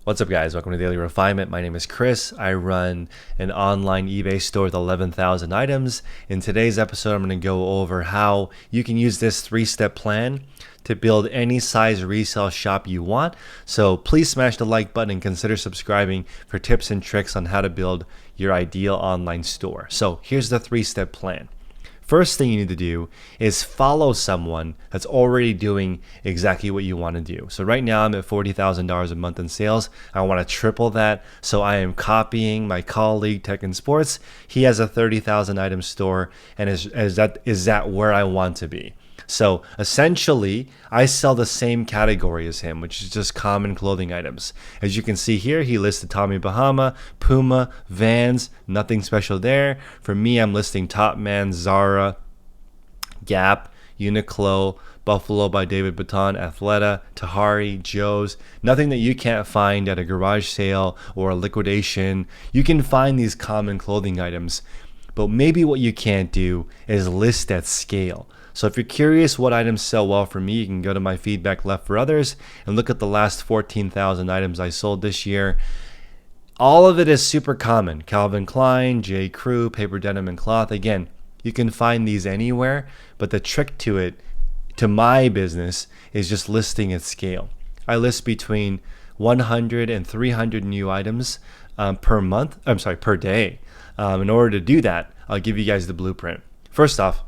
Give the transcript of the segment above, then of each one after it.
What's up, guys? Welcome to Daily Refinement. My name is Chris. I run an online eBay store with 11,000 items. In today's episode, I'm going to go over how you can use this three-step plan to build any size resale shop you want. So please smash the like button and consider subscribing for tips and tricks on how to build your ideal online store. So here's the three-step plan. First thing you need to do is follow someone that's already doing exactly what you want to do. So right now I'm at $40,000 a month in sales. I want to triple that. So I am copying my colleague Tech and Sports. He has a 30,000 item store, and is that where I want to be? So essentially, I sell the same category as him, which is just common clothing items. As you can see here, he listed Tommy Bahama, Puma, Vans, nothing special there. For me, I'm listing Topman, Zara, Gap, Uniqlo, Buffalo by David Baton, Athleta, Tahari, Joe's, nothing that you can't find at a garage sale or a liquidation. You can find these common clothing items, but maybe what you can't do is list at scale. So if you're curious what items sell well for me, you can go to my feedback left for others and look at the last 14,000 items I sold this year. All of it is super common. Calvin Klein, J. Crew, paper denim and cloth. Again, you can find these anywhere, but the trick to it, to my business, is just listing at scale. I list between 100 and 300 new items per day. In order to do that, I'll give you guys the blueprint. First off,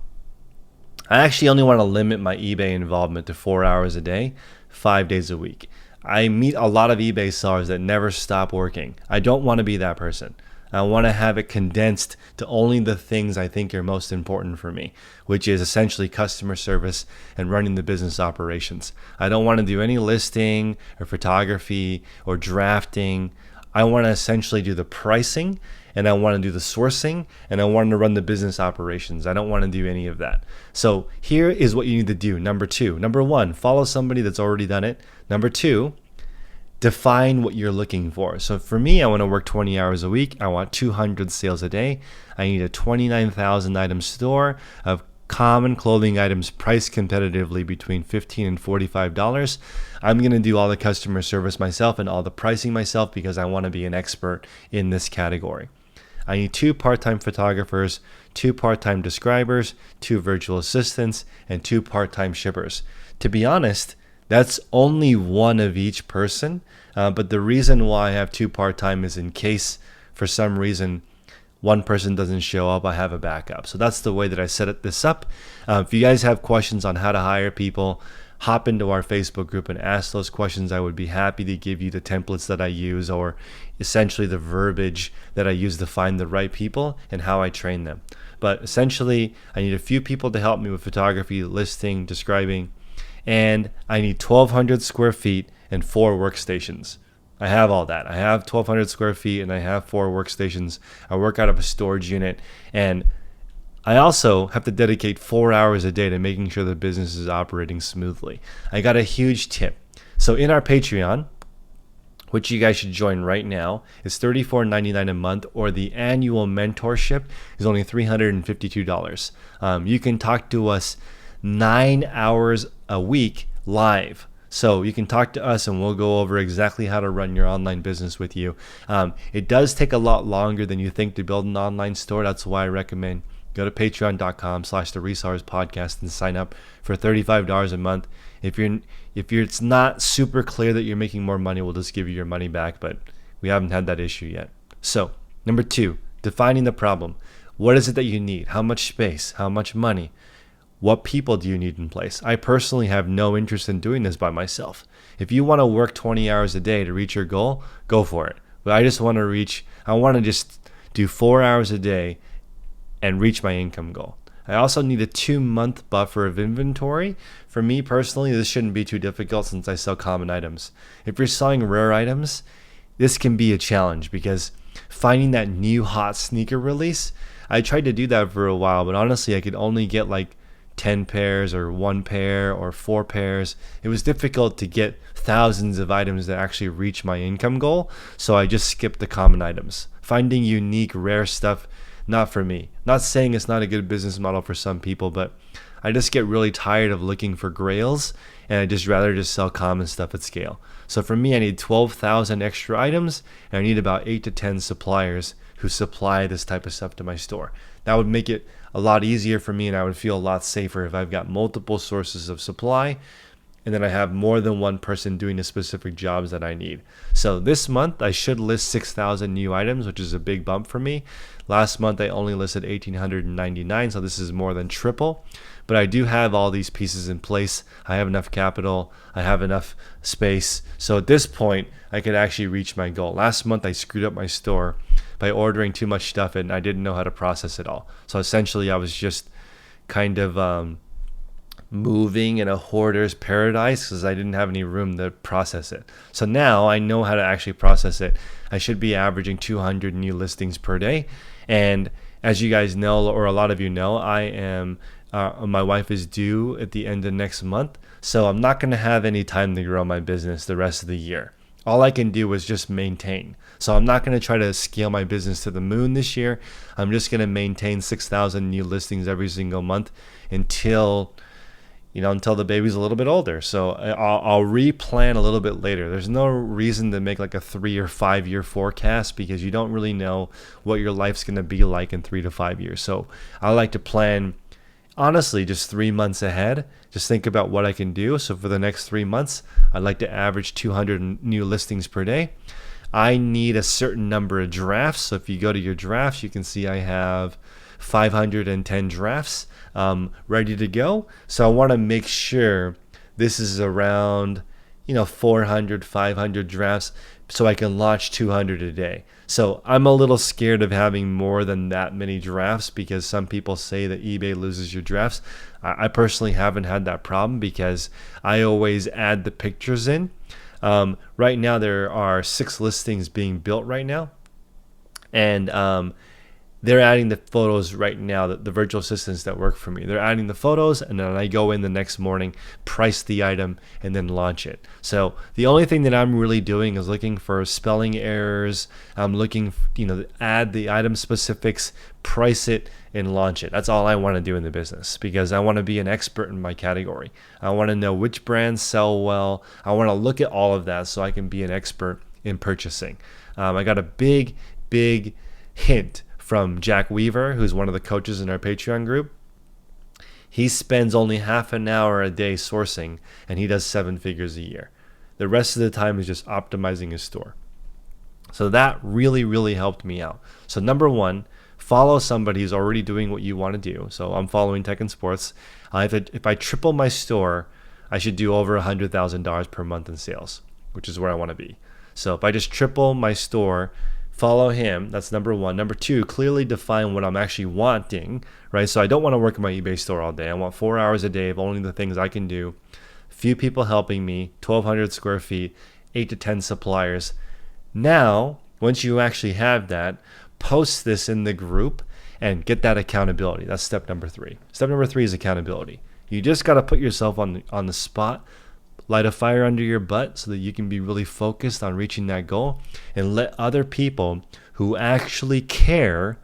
I actually only want to limit my eBay involvement to 4 hours a day, 5 days a week. I meet a lot of eBay sellers that never stop working. I don't want to be that person. I want to have it condensed to only the things I think are most important for me, which is essentially customer service and running the business operations. I don't want to do any listing or photography or drafting. I want to essentially do the pricing, and I want to do the sourcing, and I want to run the business operations. I don't want to do any of that. So here is what you need to do. Number one, follow somebody that's already done it. Number two, define what you're looking for. So for me, I want to work 20 hours a week. I want 200 sales a day. I need a 29,000 item store of common clothing items priced competitively between $15 and $45. I'm going to do all the customer service myself and all the pricing myself because I want to be an expert in this category. I need 2 part-time photographers, 2 part-time describers, 2 virtual assistants, and 2 part-time shippers. To be honest, that's only one of each person, but the reason why I have 2 part-time is in case for some reason one person doesn't show up, I have a backup. So that's the way that I set this up. If you guys have questions on how to hire people, hop into our Facebook group and ask those questions. I would be happy to give you the templates that I use, or essentially the verbiage that I use to find the right people and how I train them. But essentially, I need a few people to help me with photography, listing, describing, and I need 1,200 square feet and 4 workstations. I have all that. I have 1,200 square feet and I have 4 workstations. I work out of a storage unit, and I also have to dedicate 4 hours a day to making sure the business is operating smoothly. I got a huge tip. So in our Patreon, which you guys should join right now, is $34.99 a month, or the annual mentorship is only $352. You can talk to us 9 hours a week live. So you can talk to us and we'll go over exactly how to run your online business with you. It does take a lot longer than you think to build an online store. That's why I recommend go to patreon.com/theresellers podcast and sign up for $35 a month. If it's not super clear that you're making more money, we'll just give you your money back, but we haven't had that issue yet. So number 2, defining the problem. What is it that you need? How much space? How much money? What people do you need in place? I personally have no interest in doing this by myself. If you want to work 20 hours a day to reach your goal, go for it. But I want to just do 4 hours a day and reach my income goal. I also need a 2-month buffer of inventory. For me personally, this shouldn't be too difficult since I sell common items. If you're selling rare items, this can be a challenge because finding that new hot sneaker release, I tried to do that for a while, but honestly, I could only get like 10 pairs or 1 pair or 4 pairs. It was difficult to get thousands of items that actually reach my income goal, so I just skipped the common items. Finding unique, rare stuff, not for me. Not saying it's not a good business model for some people, but I just get really tired of looking for grails, and I just rather just sell common stuff at scale. So for me, I need 12,000 extra items, and I need about 8 to 10 suppliers who supply this type of stuff to my store. That would make it a lot easier for me, and I would feel a lot safer if I've got multiple sources of supply, and then I have more than one person doing the specific jobs that I need. So this month I should list 6,000 new items, which is a big bump for me. Last month I only listed 1,899, so this is more than triple. But I do have all these pieces in place. I have enough capital, I have enough space. So at this point I could actually reach my goal. Last month I screwed up my store by ordering too much stuff, and I didn't know how to process it all. So essentially I was just kind of moving in a hoarder's paradise because I didn't have any room to process it. So now I know how to actually process it. I should be averaging 200 new listings per day. And as you guys know, or a lot of you know, my wife is due at the end of next month. So I'm not going to have any time to grow my business the rest of the year. All I can do is just maintain. So I'm not going to try to scale my business to the moon this year. I'm just going to maintain 6,000 new listings every single month until the baby's a little bit older. So I'll replan a little bit later. There's no reason to make like a 3 or 5 year forecast because you don't really know what your life's going to be like in 3 to 5 years. So I like to plan, honestly, just 3 months ahead. Just think about what I can do. So for the next 3 months, I'd like to average 200 new listings per day. I need a certain number of drafts. So if you go to your drafts, you can see I have 510 drafts ready to go. So I want to make sure this is around 400, 500 drafts so I can launch 200 a day. So I'm a little scared of having more than that many drafts because some people say that eBay loses your drafts. I personally haven't had that problem because I always add the pictures in. Right now there are 6 listings being built right now, and they're adding the photos right now, the virtual assistants that work for me. They're adding the photos, and then I go in the next morning, price the item, and then launch it. So the only thing that I'm really doing is looking for spelling errors. I'm looking, add the item specifics, price it, and launch it. That's all I want to do in the business because I want to be an expert in my category. I want to know which brands sell well. I want to look at all of that so I can be an expert in purchasing. I got a big hint from Jack Weaver, who's one of the coaches in our Patreon group. He spends only half an hour a day sourcing, and he does 7 figures a year. The rest of the time is just optimizing his store. So that really helped me out. So number 1, follow somebody who's already doing what you want to do. So I'm following Tech and Sports. If I triple my store, I should do over $100,000 per month in sales, which is where I want to be. So if I just triple my store, follow him. That's number 1. Number 2, clearly define what I'm actually wanting, right? So I don't want to work in my eBay store all day. I want 4 hours a day of only the things I can do. Few people helping me, 1,200 square feet, 8 to 10 suppliers. Now, once you actually have that, post this in the group and get that accountability. That's step number 3. Step number 3 is accountability. You just got to put yourself on the spot, light a fire under your butt so that you can be really focused on reaching that goal, and let other people who actually care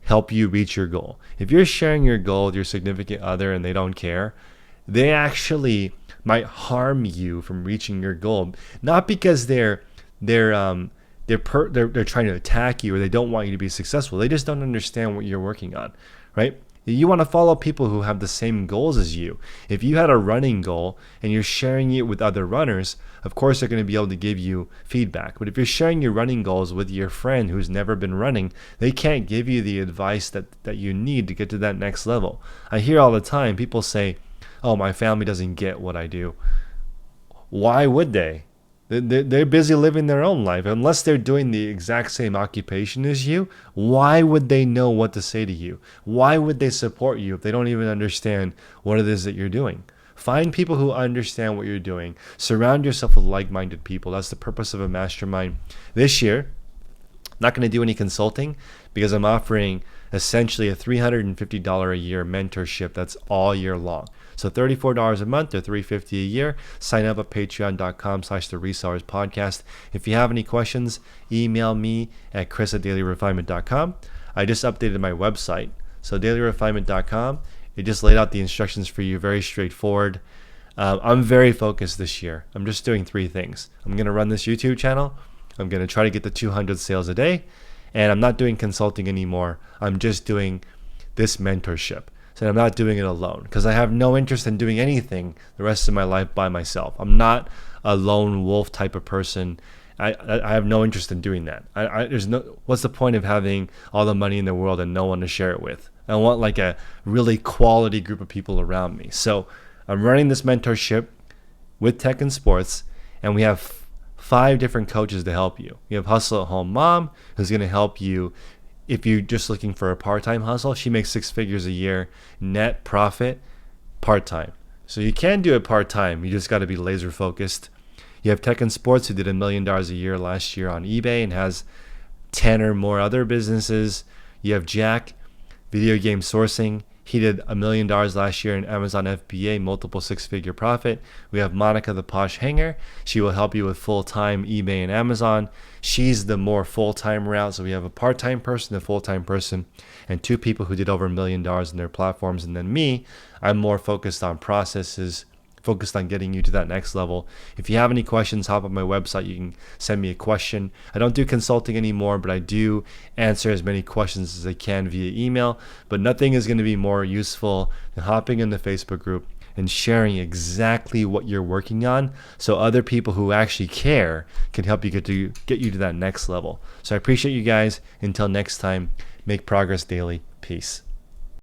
help you reach your goal. If you're sharing your goal with your significant other and they don't care, they actually might harm you from reaching your goal, not because they're trying to attack you or they don't want you to be successful. They just don't understand what you're working on, right? You want to follow people who have the same goals as you. If you had a running goal and you're sharing it with other runners, of course they're going to be able to give you feedback. But if you're sharing your running goals with your friend who's never been running, they can't give you the advice that you need to get to that next level. I hear all the time people say, "Oh, my family doesn't get what I do." Why would they? They're busy living their own life. Unless they're doing the exact same occupation as you, why would they know what to say to you? Why would they support you if they don't even understand what it is that you're doing? Find people who understand what you're doing. Surround yourself with like-minded people. That's the purpose of a mastermind. This year, I'm not going to do any consulting because I'm offering essentially a $350 a year mentorship that's all year long. So $34 a month or $350 a year. Sign up at patreon.com/theresellerspodcast. If you have any questions, email me at chris@dailyrefinement.com. I just updated my website. So dailyrefinement.com. It just laid out the instructions for you, very straightforward. I'm very focused this year. I'm just doing 3 things. I'm going to run this YouTube channel. I'm going to try to get to 200 sales a day. And I'm not doing consulting anymore. I'm just doing this mentorship. So I'm not doing it alone because I have no interest in doing anything the rest of my life by myself. I'm not a lone wolf type of person. I have no interest in doing that. What's the point of having all the money in the world and no one to share it with? I want like a really quality group of people around me. So I'm running this mentorship with tech and sports, and we have 5 different coaches to help you. We have Hustle at Home Mom, who's going to help you if you're just looking for a part-time hustle. She makes 6 figures a year net profit part-time. So you can do it part-time. You just got to be laser focused. You have Tech and Sports, who did $1 million a year last year on eBay and has 10 or more other businesses. You have Jack, video game sourcing. He did $1 million last year in Amazon FBA, multiple 6-figure profit. We have Monica, the Posh Hanger. She will help you with full-time eBay and Amazon. She's the more full-time route. So we have a part-time person, a full-time person, and 2 people who did over $1 million in their platforms. And then me, I'm more focused on processes, focused on getting you to that next level. If you have any questions, hop on my website. You can send me a question. I don't do consulting anymore, but I do answer as many questions as I can via email. But nothing is going to be more useful than hopping in the Facebook group and sharing exactly what you're working on so other people who actually care can help you get you to that next level. So I appreciate you guys. Until next time, make progress daily. Peace.